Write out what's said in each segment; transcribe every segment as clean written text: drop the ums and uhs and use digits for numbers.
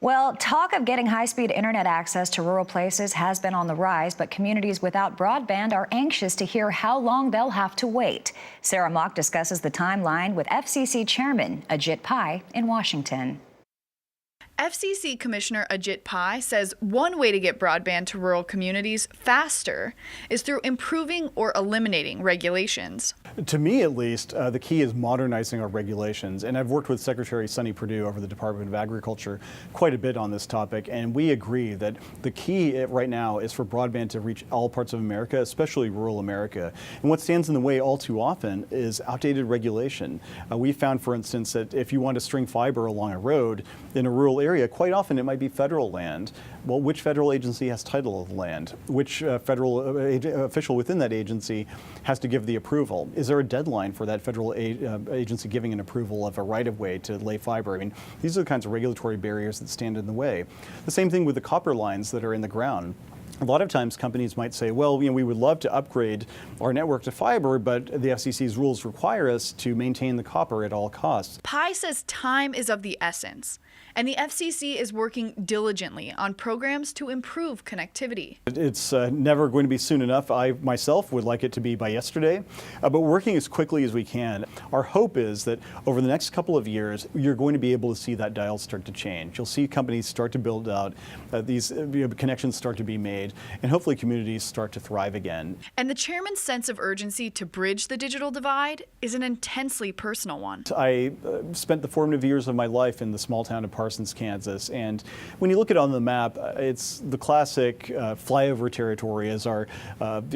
Well, talk of getting high-speed internet access to rural places has been on the rise, but communities without broadband are anxious to hear how long they'll have to wait. Sarah Mock discusses the timeline with FCC Chairman Ajit Pai in Washington. FCC Commissioner Ajit Pai says one way to get broadband to rural communities faster is through improving or eliminating regulations. To me, at least, the key is modernizing our regulations. And I've worked with Secretary Sonny Perdue over the Department of Agriculture quite a bit on this topic. And we agree that the key right now is for broadband to reach all parts of America, especially rural America. And what stands in the way all too often is outdated regulation. We found, for instance, that if you want to string fiber along a road in a rural area, quite often it might be federal land. Well, which federal agency has title of the land? Which federal official within that agency has to give the approval? Is there a deadline for that federal agency giving an approval of a right-of-way to lay fiber? I mean, these are the kinds of regulatory barriers that stand in the way. The same thing with the copper lines that are in the ground. A lot of times companies might say, well, we would love to upgrade our network to fiber, but the FCC's rules require us to maintain the copper at all costs. Pai says time is of the essence, and the FCC is working diligently on programs to improve connectivity. It's never going to be soon enough. I myself would like it to be by yesterday, but working as quickly as we can. Our hope is that over the next couple of years, you're going to be able to see that dial start to change. You'll see companies start to build out, these connections start to be made, and hopefully communities start to thrive again. And the chairman's sense of urgency to bridge the digital divide is an intensely personal one. I spent the formative years of my life in the small town of Parsons, Kansas, and when you look at it on the map, it's the classic flyover territory, as our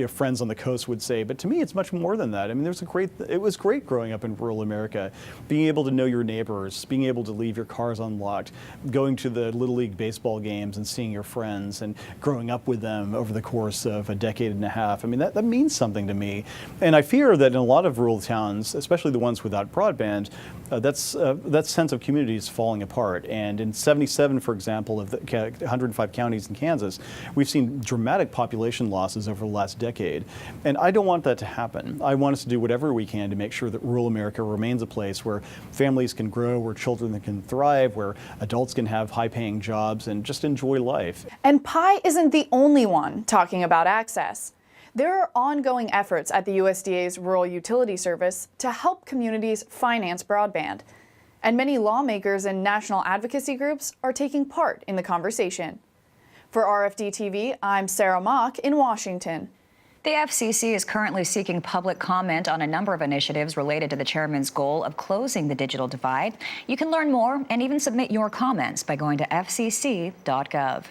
friends on the coast would say. But to me, it's much more than that. I mean, it was great growing up in rural America, being able to know your neighbors, being able to leave your cars unlocked, going to the Little League baseball games and seeing your friends, and growing up with them over the course of a decade and a half. I mean, that means something to me. And I fear that in a lot of rural towns, especially the ones without broadband, that sense of community is falling apart. And in 77, for example, of the 105 counties in Kansas, we've seen dramatic population losses over the last decade. And I don't want that to happen. I want us to do whatever we can to make sure that rural America remains a place where families can grow, where children can thrive, where adults can have high-paying jobs and just enjoy life. And Pai isn't the only one talking about access. There are ongoing efforts at the USDA's Rural Utility Service to help communities finance broadband. And many lawmakers and national advocacy groups are taking part in the conversation. For RFD-TV, I'm Sarah Mock in Washington. The FCC is currently seeking public comment on a number of initiatives related to the chairman's goal of closing the digital divide. You can learn more and even submit your comments by going to fcc.gov.